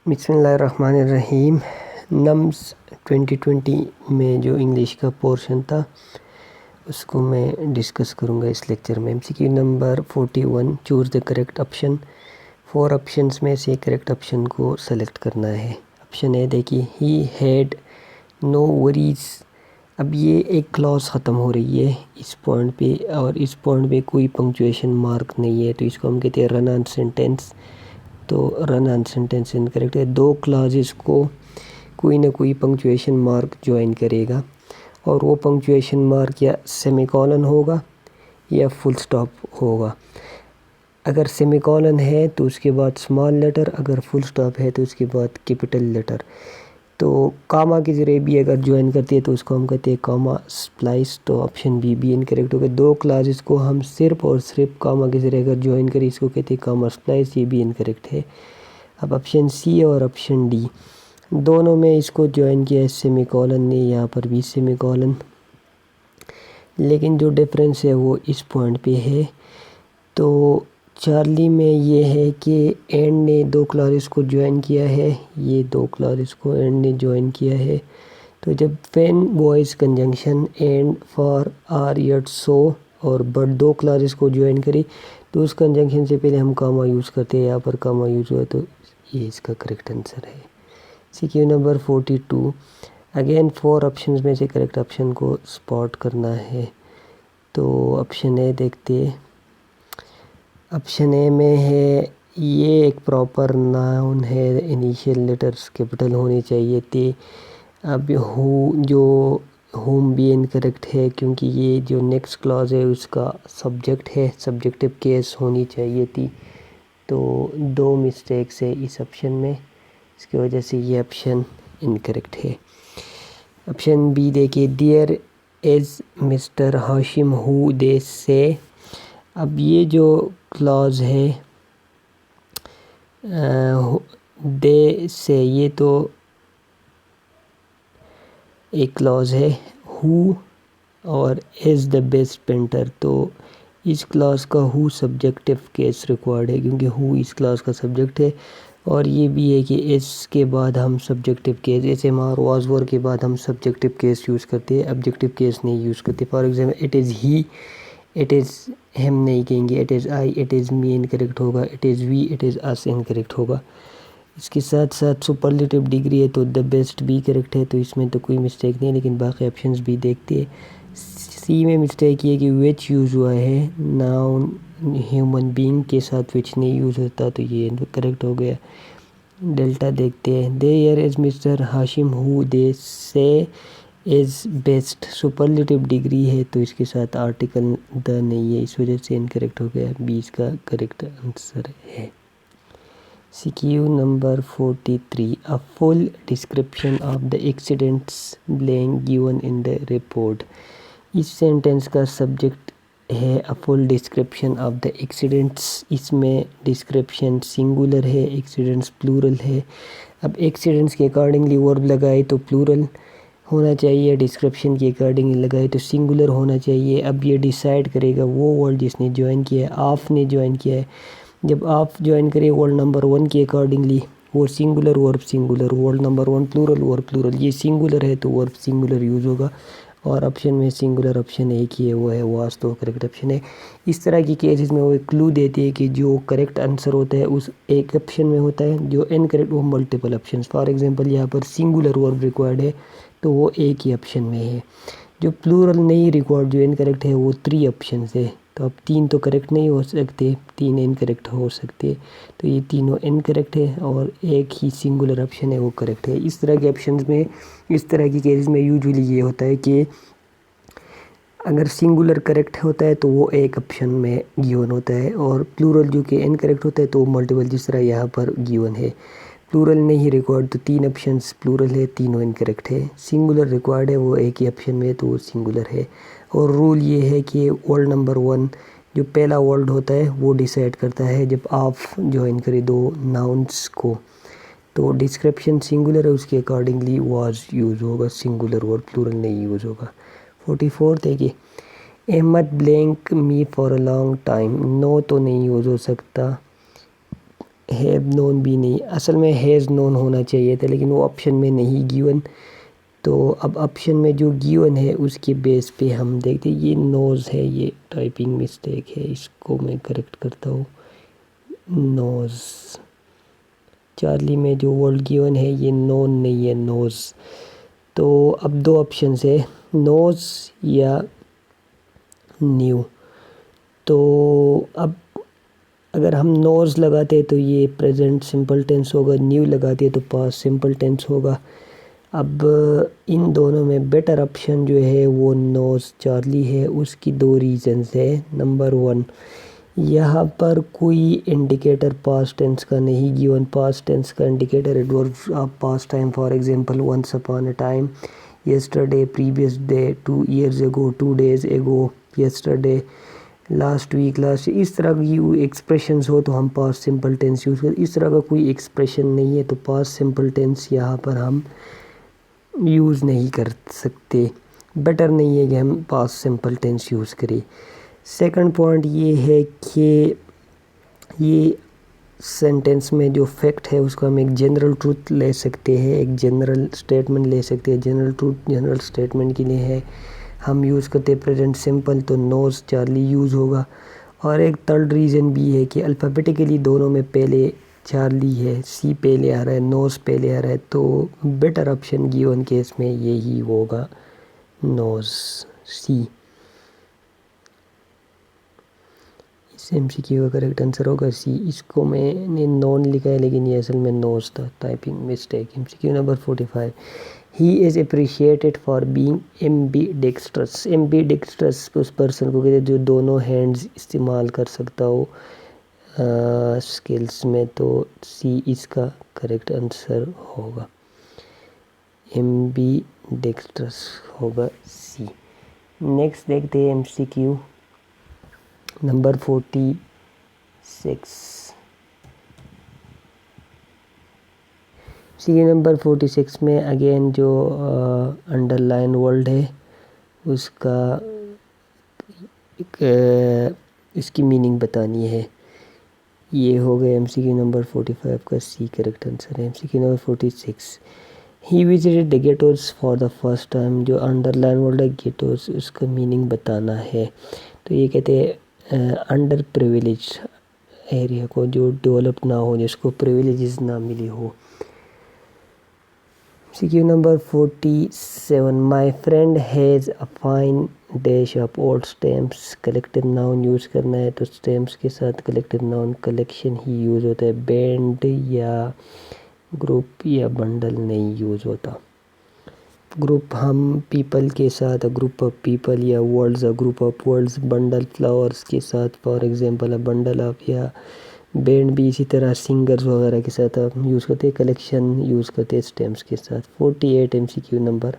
بسم اللہ الرحمن الرحیم۔ نمز 2020 میں جو انگلش کا پورشن تھا اس کو میں ڈسکس کروں گا اس لیکچر میں۔ MCQ number 41، choose the correct option. 4 options میں سے کریکٹ آپشن کو سلیکٹ کرنا ہے۔ آپشن اے دیکھیے، ہی ہیڈ نو وریز۔ اب یہ ایک کلاس ختم ہو رہی ہے اس پوائنٹ پہ، اور اس پوائنٹ پہ کوئی پنکچویشن مارک نہیں ہے، تو اس کو ہم کہتے ہیں رن آن سینٹینس۔ تو رن آن سینٹینس انکریکٹ ہے۔ 2 کلازز کو کوئی نہ کوئی پنکچویشن مارک جوائن کرے گا، اور وہ پنکچویشن مارک یا سیمی کولن ہوگا یا فل سٹاپ ہوگا۔ اگر سیمی کولن ہے تو اس کے بعد اسمال لیٹر، اگر فل سٹاپ ہے تو اس کے بعد کیپٹل لیٹر۔ تو کاما کے ذریعے بھی اگر جوائن کرتی ہے تو اس کو ہم کہتے ہیں کاما سپلائس۔ تو آپشن بی بھی انکریکٹ ہوگا۔ 2 کلازز کو ہم صرف اور صرف کاما کے ذریعے اگر جوائن کریں اس کو کہتے ہیں کاما سپلائس، یہ بھی انکریکٹ ہے۔ اب آپشن سی اور آپشن ڈی دونوں میں اس کو جوائن کیا ہے سیمی کولن نے، یہاں پر بھی سیمی کولن، لیکن جو ڈیفرنس ہے وہ اس پوائنٹ پہ ہے۔ تو چارلی میں یہ ہے کہ اینڈ نے 2 کلازز کو جوائن کیا ہے، یہ 2 کلازز کو اینڈ نے جوائن کیا ہے۔ تو جب وین وائس conjunction and for or yet so اور بٹ 2 کلازز کو جوائن کرے تو اس کنجنکشن سے پہلے ہم کاما یوز کرتے ہیں، یہاں پر کاما یوز ہوا تو یہ اس کا کریکٹ آنسر ہے۔ MCQ نمبر 42، اگین 4 آپشنز میں سے کریکٹ آپشن کو سپاٹ کرنا ہے۔ تو آپشن اے دیکھتے ہیں۔ آپشن اے میں ہے یہ ایک پراپر ناؤن ہے، انیشیل لیٹرز کیپٹل ہونے چاہیے تھے۔ اب ہوم بھی انکریکٹ ہے کیونکہ یہ جو نیکسٹ کلاز ہے اس کا سبجیکٹ ہے، سبجیکٹو کیس ہونی چاہیے تھی۔ تو 2 مسٹیکس ہے اس آپشن میں، اس کی وجہ سے یہ آپشن انکریکٹ ہے۔ آپشن بی دیکھیے، دیئر از مسٹر ہاشم ہو دے سے۔ اب یہ جو کلاز ہے دے سے، یہ تو ایک کلاز ہے، ہو اور از دا بیسٹ پینٹر۔ تو اس کلاس کا ہو سبجیکٹو کیس ریکوائرڈ ہے کیونکہ ہو اس کلاس کا سبجیکٹ ہے، اور یہ بھی ہے کہ اس کے بعد ہم subjective case, is am are was were کے بعد ہم سبجیکٹو کیس یوز کرتے ہیں، آبجیکٹو کیس نہیں یوز کرتے۔ For example it is he, it is ہم نہیں کہیں گے، it is I, it is me incorrect ہوگا، it is we, it is us incorrect ہوگا۔ اس کے ساتھ ساتھ سپرلیٹو ڈگری ہے تو دا بیسٹ بھی کریکٹ ہے، تو اس میں تو کوئی مسٹیک نہیں ہے، لیکن باقی آپشنز بھی دیکھتے ہیں۔ سی میں مسٹیک یہ کہ وچ یوز ہوا ہے، ناؤن ہیومن بینگ کے ساتھ وچ نہیں یوز ہوتا، تو یہ کریکٹ ہو گیا۔ ڈیلٹا دیکھتے ہیں، دیئر از مسٹر ہاشم ہو دے سے از بیسٹ، سپرلیٹو ڈگری ہے تو اس کے ساتھ آرٹیکل دا نہیں ہے، اس وجہ سے انکریکٹ ہو گیا، 20 کا کریکٹ آنسر ہے۔ MCQ number 43، a full description of the accidents being given in the report۔ اس سینٹنس کا سبجیکٹ ہے a full description of the accidents۔ اس میں ڈسکرپشن سنگولر ہے، ایکسیڈنٹس پلورل ہے۔ اب ایکسیڈنٹس کے اکارڈنگلی ورب لگائے تو پلورل ہونا چاہیے، ڈسکرپشن کے اکارڈنگلی لگائے تو سنگولر ہونا چاہیے۔ اب یہ ڈیسائیڈ کرے گا وہ ورڈ جس نے جوائن کیا ہے، آف نے جوائن کیا ہے۔ جب آپ جوائن کرے ورڈ نمبر 1 کے اکارڈنگلی، وہ سنگولر ورب سنگولر، ورڈ نمبر 1 پلورل ورب پلورل، یہ سنگولر ہے تو ورب سنگولر یوز ہوگا، اور آپشن میں سنگولر آپشن ایک ہی ہے، وہ ہے واز، تو کریکٹ آپشن ہے۔ اس طرح کی کیسز میں وہ ایک کلو دیتے ہیں کہ جو کریکٹ آنسر ہوتا ہے اس ایک آپشن میں ہوتا ہے، جو انکریکٹ وہ ملٹیپل آپشنز۔ فار ایگزامپل یہاں پر سنگولر ورب ریکوائرڈ ہے تو وہ ایک ہی آپشن میں ہے۔ جو پلورل نہیں ریکوائرڈ، جو انکریکٹ ہے، وہ 3 آپشنز ہے، تو اب 3 تو کریکٹ نہیں ہو سکتے، 3 انکریکٹ ہو سکتے، تو یہ تینوں انکریکٹ ہے، اور ایک ہی سنگولر آپشن ہے وہ کریکٹ ہے۔ اس طرح کے آپشنز میں، اس طرح کی کیسز میں یوزولی یہ ہوتا ہے کہ اگر سنگولر کریکٹ ہوتا ہے تو وہ ایک آپشن میں گیون ہوتا ہے، اور پلورل جو کہ انکریکٹ ہوتا ہے تو وہ ملٹیپل، جس طرح یہاں پر گیون ہے۔ پلورل نہیں ریکوائرڈ تو 3 آپشنز پلورل ہے، تینوں انکریکٹ ہے۔ سنگولر ریکوائرڈ ہے، وہ ایک ہی آپشن میں ہے تو وہ سنگولر ہے۔ اور رول یہ ہے کہ ورڈ نمبر 1 جو پہلا ورڈ ہوتا ہے وہ ڈیسائیڈ کرتا ہے جب آپ جوائن کرے 2 ناؤنس کو، تو ڈسکرپشن سنگولر ہے، اس کے اکارڈنگلی واز یوز ہوگا، سنگولر ورڈ پلورل نہیں یوز ہوگا۔ 44 دیکھیے، Ahmed blank me for a long time. No تو نہیں یوز ہو سکتا، ہیو نون بھی نہیں، اصل میں ہیز نون ہونا چاہیے تھا لیکن وہ آپشن میں نہیں گیون. تو اب آپشن میں جو گیون ہے اس کے بیس پہ ہم دیکھتے ہیں. یہ نوز ہے، یہ ٹائپنگ مسٹیک ہے، اس کو میں کریکٹ کرتا ہوں. نوز. چارلی میں جو ورڈ گیون ہے یہ نون نہیں ہے، نوز. تو اب دو آپشنز ہے، نوز یا نیو. تو اب اگر ہم نوز لگاتے تو یہ پریزنٹ سمپل ٹینس ہوگا، نیو لگاتے تو پاسٹ سمپل ٹینس ہوگا. اب ان دونوں میں بیٹر آپشن جو ہے وہ نوز چارلی ہے. اس کی دو ریزنز ہے. نمبر 1، یہاں پر کوئی انڈیکیٹر پاسٹ ٹینس کا نہیں گیون. پاسٹ ٹینس کا indicator adverb of past time, for example once upon a time, yesterday, previous day, 2 years ago، 2 days ago، yesterday, last week, last. اس طرح کی ایکسپریشنز ہو تو ہم پاسٹ سمپل ٹینس یوز کریں. اس طرح کا کوئی ایکسپریشن نہیں ہے تو پاسٹ سمپل ٹینس یہاں پر ہم یوز نہیں کر سکتے. بیٹر نہیں ہے کہ ہم پاسٹ سمپل ٹینس یوز کریں. سیکنڈ پوائنٹ یہ ہے کہ یہ سینٹینس میں جو فیکٹ ہے اس کو ہم ایک جنرل ٹروتھ لے سکتے ہیں، ایک جنرل اسٹیٹمنٹ لے سکتے ہیں. جنرل ٹروتھ جنرل اسٹیٹمنٹ کے لیے ہے ہم یوز کرتے پریزنٹ سمپل، تو نوز چارلی یوز ہوگا. اور ایک تھرڈ ریزن بھی ہے کہ الفابیٹیکلی دونوں میں پہلے چارلی ہے، سی پہلے آ رہا ہے، نوز پہلے آ رہا ہے، تو بیٹر آپشن گیون کیس میں یہی ہوگا، نوز، سی. اس ایم سی کیو کا کریکٹ آنسر ہوگا سی. اس کو میں نے نون لکھا ہے لیکن یہ اصل میں نوز تھا، typing mistake. M C Q number 45، he is appreciated for being ambidextrous. Ambidextrous اس پرسن کو کہتے ہیں جو دونوں ہینڈز استعمال کر سکتا ہو اسکلس میں. تو سی اس کا کریکٹ آنسر ہوگا، ایمبی ڈیکسٹرس ہوگا سی. نیکسٹ دیکھتے ہیں ایم سی کیو نمبر 46. سی نمبر 46 میں اگین جو انڈر لائن ورڈ ہے اس کا اس کی میننگ بتانی ہے. یہ ہو گیا ایم سی کیو نمبر 45 کا سی کریکٹ آنسر ہے. M C Q number 46، he visited the ghettos for the first time. جو انڈر لائن ورڈ ہے گیٹوز، اس کا میننگ بتانا ہے. تو یہ کہتے ہیں انڈر پریویلیج ایریا کو، جو ڈیولپ نہ ہو، جس کو پریویلیجز نہ ملی ہو. C Q number 47، my friend has a fine dash of old stamps. Collective noun use کرنا ہے تو اسٹیمپس کے ساتھ کلیکٹیو ناؤن کلیکشن ہی یوز ہوتا ہے، بینڈ یا گروپ یا بنڈل نہیں یوز ہوتا. گروپ ہم پیپل کے ساتھ، گروپ آف پیپل، یا words, group of words. Bundle flowers کے ساتھ، فار ایگزامپل بنڈل آف، یا بینڈ بھی اسی طرح سنگرز وغیرہ کے ساتھ ہم یوز کرتے ہیں. کلیکشن یوز کرتے ہیں اسٹیمپس کے ساتھ. 48 M C Q number,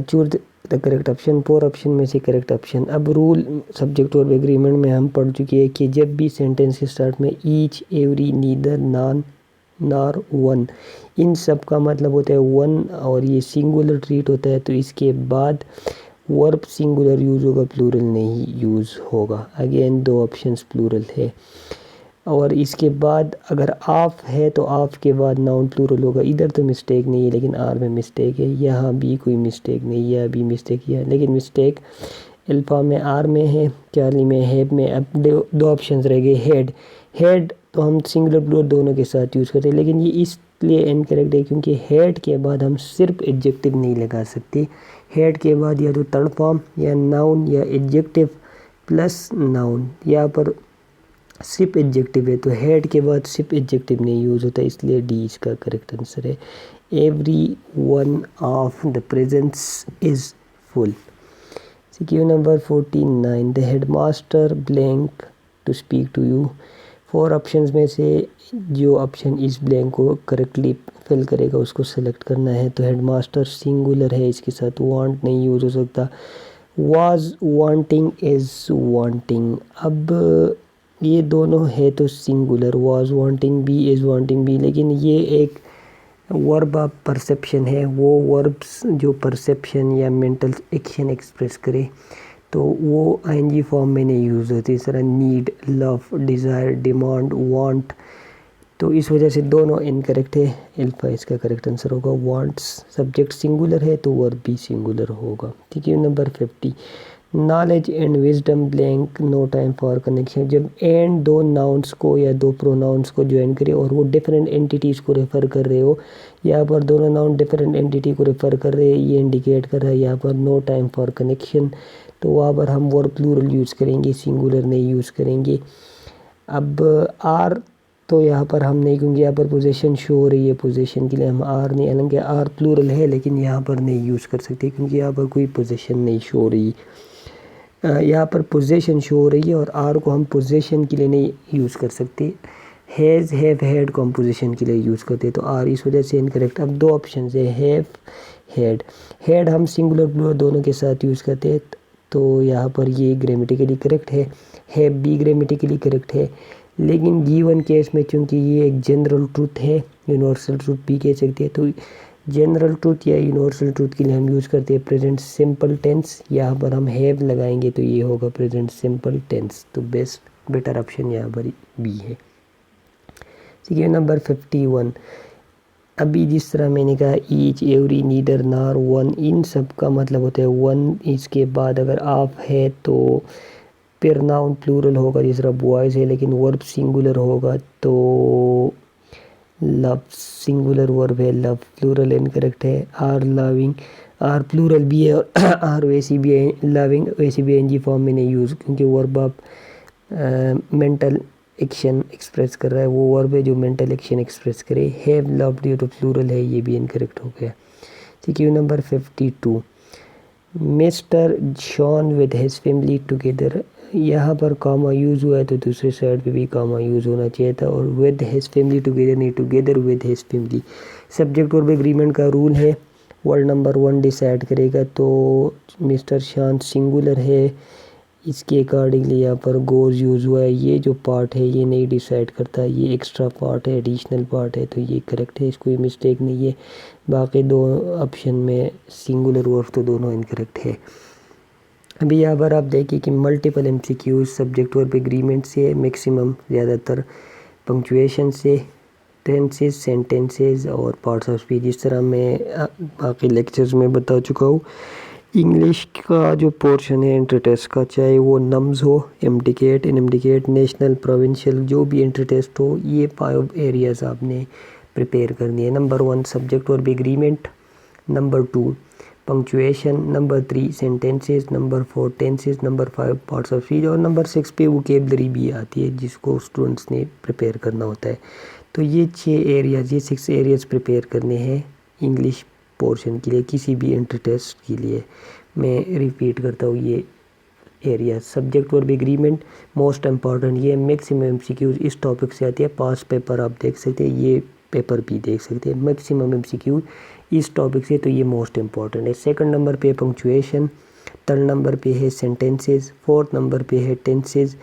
choose the correct option. 4 option میں سے کریکٹ آپشن. اب رول، سبجیکٹ اور ایگریمنٹ میں ہم پڑھ چکے ہیں کہ جب بھی سینٹینس کے سٹارٹ میں ایچ، ایوری، نیدر، نان، نار، ون، ان سب کا مطلب ہوتا ہے ون، اور یہ سنگولر ٹریٹ ہوتا ہے، تو اس کے بعد ورب سنگولر یوز ہوگا، پلورل نہیں یوز ہوگا. اگین دو آپشنز پلورل ہے. اور اس کے بعد اگر آف ہے تو آف کے بعد ناؤن پلورل ہوگا. ادھر تو مسٹیک نہیں ہے لیکن آر میں مسٹیک ہے. یہاں بھی کوئی مسٹیک نہیں، یہاں بھی مسٹیک ہے لیکن مسٹیک الفا میں، آر میں ہے، چارلی میں، ہیب میں. اب دو آپشنز رہ گئے. ہیڈ، ہیڈ تو ہم سنگولر پلورل دونوں کے ساتھ یوز کرتے ہیں لیکن یہ اس لیے انکریکٹ ہے کیونکہ ہیڈ کے بعد ہم صرف ایڈجیکٹیو نہیں لگا سکتے. ہیڈ کے بعد یا تو تھرڈ فارم یا ناؤن یا ایڈجیکٹیو پلس ناؤن. یہاں پر صرف ایڈجیکٹیو ہے تو ہیڈ کے بعد صرف ایڈجیکٹیو نہیں یوز ہوتا، اس لیے ڈی اس کا کریکٹ آنسر ہے. Every one of the presents is full. C Q number 49، the head master blank to speak to you. 4 options میں سے جو آپشن اس بلینک کو کریکٹلی فل کرے گا اس کو سلیکٹ کرنا ہے. تو ہیڈ ماسٹر سنگولر ہے، اس کے ساتھ وانٹ نہیں یوز ہو سکتا. Was wanting is wanting. اب یہ دونوں ہے تو سنگولر، واز وانٹنگ بھی، از وانٹنگ بھی، لیکن یہ ایک ورب آف پرسیپشن ہے. وہ وربس جو پرسیپشن یا مینٹل ایکشن ایکسپریس کرے تو وہ آئی این جی فارم میں نہیں یوز ہوتی. اس طرح نیڈ, لو, ڈیزائر, ڈیمانڈ, وانٹ. تو اس وجہ سے دونوں انکریکٹ ہے. الفا اس کا کریکٹ آنسر ہوگا. وانٹس سبجیکٹ سنگولر ہے تو ورب بھی سنگولر ہوگا. ٹھیک ہے. Number 50 knowledge and wisdom blank no time for connection. جب اینڈ دو ناؤنس کو یا دو پروناؤنس کو جوائن کرے اور وہ ڈفرینٹ اینٹیٹیز کو ریفر کر رہے ہو, یہاں پر دونوں ناؤن ڈفرینٹ اینٹیٹی کو ریفر کر رہے ہیں, یہ انڈیکیٹ کر رہا ہے یہاں پر نو ٹائم فار کنیکشن. تو وہاں پر ہم ورب پلورل یوز کریں گے, سنگولر نہیں یوز کریں گے. اب آر تو یہاں پر ہم نہیں, کیونکہ یہاں پر پوزیشن شو ہو رہی ہے, پوزیشن کے لیے ہم آر نہیں, حالانکہ آر پلورل ہے لیکن یہاں پر نہیں یوز کر سکتے کیونکہ یہاں پر کوئی پوزیشن نہیں شو ہو رہی. یہاں پر پوزیشن شو ہو رہی ہے اور آر کو ہم پوزیشن کے لیے نہیں یوز کر سکتے. ہیز, ہیو, ہیڈ کو ہم پوزیشن کے لیے یوز کرتے تو آر اس وجہ سے انکریکٹ. اب دو آپشنز ہیں, ہیو, ہیڈ. ہیڈ ہم سنگولر پلورل دونوں کے ساتھ یوز کرتے ہیں تو یہاں پر یہ گرامیٹیکلی کریکٹ ہے. ہیو بھی گرامیٹیکلی کریکٹ ہے, لیکن گیون کیس میں چونکہ یہ ایک جنرل ٹروتھ ہے, یونیورسل ٹروتھ بھی کہہ سکتے ہیں, تو جنرل ٹروتھ یا یونیورسل ٹروتھ کے لیے ہم یوز کرتے ہیں پریزنٹ سمپل ٹینس. یہاں پر ہم ہیو لگائیں گے تو یہ ہوگا پریزنٹ سمپل ٹینس. تو بیٹر آپشن یہاں پر بی ہے. ٹھیک ہے. نمبر 51 ابھی جس طرح میں نے کہا ایچ, ایوری, نیدر, نار, ون, ان سب کا مطلب ہوتا ہے ون. اس کے بعد اگر آپ ہے تو پھر ناؤن پلورل ہوگا, جس طرح بوائز ہے, لیکن ورب سنگولر ہوگا تو لو سنگولر ورب ہے, لو پلورل انکریکٹ ہے. آر لونگ, آر پلورل بھی ہے اور آر ویسی بھی ہے, لونگ ویسی بھی این جی فارم میں نہیں یوز, کیونکہ ورب آپ مینٹل ایکشن ایکسپریس کر رہا ہے, وہ ورب ہے جو مینٹل ایکشن ایکسپریس کرے. ہیو لوڈ یہ تو پلورل ہے, یہ بھی انکریکٹ ہو گیا. ٹھیک ہے. نمبر 52 مسٹر شان ود ہز فیملی ٹوگیدر. یہاں پر کاما یوز ہوا ہے تو دوسرے سائڈ پہ بھی کاما یوز ہونا چاہیے تھا, اور ود ہز فیملی ٹوگیدر نہیں, together with his family. Subject verb agreement کا رول ہے, ورڈ نمبر 1 ڈیسائیڈ کرے گا. تو مسٹر شان سنگولر ہے, اس کے اکارڈنگلی یہاں پر گوز یوز ہوا ہے. یہ جو پارٹ ہے یہ نہیں ڈیسائیڈ کرتا, یہ ایکسٹرا پارٹ ہے, ایڈیشنل پارٹ ہے, تو یہ کریکٹ ہے, اس کوئی مسٹیک نہیں ہے. باقی دو آپشن میں سنگولر ورب تو دونوں انکریکٹ ہے. ابھی یہاں پر آپ دیکھیں کہ multiple M C Qs subject verb agreement سے, میکسیمم زیادہ تر پنکچویشن سے, ٹینسز, سینٹینسز اور پارٹس آف اسپیچ. جس طرح میں باقی لیکچرز میں بتا چکا ہوں, انگلش کا جو پورشن ہے انٹر ٹیسٹ کا, چاہے وہ نمز ہو, امڈیکیٹ, انمڈیکیٹ, نیشنل, پروونشل, جو بھی انٹر ٹیسٹ ہو, یہ 5 ایریاز آپ نے پریپیئر کرنی ہے. Number 1 subject verb agreement, number 2 punctuation, number 3 sentences, number 4 tenses, number 5 parts of speech, اور نمبر 6 پہ ووکیبلری بھی آتی ہے جس کو اسٹوڈنٹس نے پریپیئر کرنا ہوتا ہے. تو یہ 6 ایریاز, یہ 6 ایریاز پریپیئر کرنے ہیں انگلش پورشن کے لیے, کسی بھی انٹر ٹیسٹ کے لیے. میں ریپیٹ کرتا ہوں, یہ area subject verb agreement most important, یہ میکسیمم ایم سی کیوز اس ٹاپک سے آتی ہے. پاس پیپر آپ دیکھ سکتے ہیں, یہ پیپر بھی دیکھ سکتے ہیں, میکسیمم ایم سی کیو اس ٹاپک سے, تو یہ موسٹ امپورٹنٹ ہے. سیکنڈ نمبر پہ پنکچویشن, تھرڈ نمبر پہ ہے سینٹینسز, فورتھ نمبر پہ ہے ٹینسز,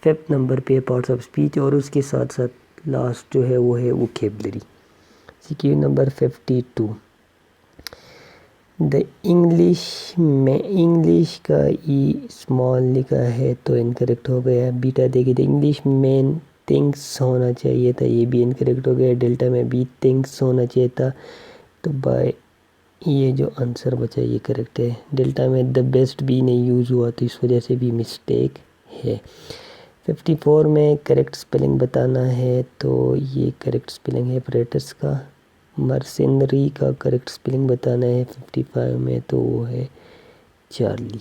ففتھ نمبر پہ پارٹس آف اسپیچ, اور اس کے ساتھ ساتھ لاسٹ جو ہے وہ ہے ووکیبلری. ٹھیک ہے. نمبر 52 دا انگلش میں انگلش کا ای اسمال لکھا ہے تو انکریکٹ ہو گیا. بیٹا دیکھیے دا انگلش مین تھنگس ہونا چاہیے تھا, یہ بھی انکریکٹ ہو گیا. ڈیلٹا میں بھی تھنگس ہونا چاہیے تھا, تو بائی یہ جو آنسر بچا یہ کریکٹ ہے. ڈیلٹا میں دا بیسٹ بھی نہیں یوز ہوا تو اس وجہ سے بھی مسٹیک ہے. 54 میں کریکٹ سپیلنگ بتانا ہے, تو یہ کریکٹ سپیلنگ ہے پریٹس کا. مرسنری کا کریکٹ سپیلنگ بتانا ہے 55 میں, تو وہ ہے چارلی.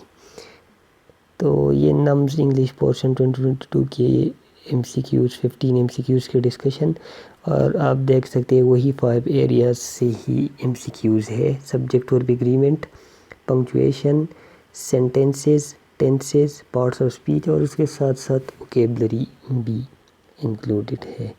تو یہ نمز انگلش پورشن 2022 کے M C Qs 15 M C Qs کے ڈسکشن, اور آپ دیکھ سکتے ہیں وہی 5 ایریاز سے ہی ایم سی کیوز ہے. Subject verb agreement, punctuation, sentences, tenses, parts of speech, اور اس کے ساتھ ساتھ ووکیبلری بھی انکلوڈڈ ہے.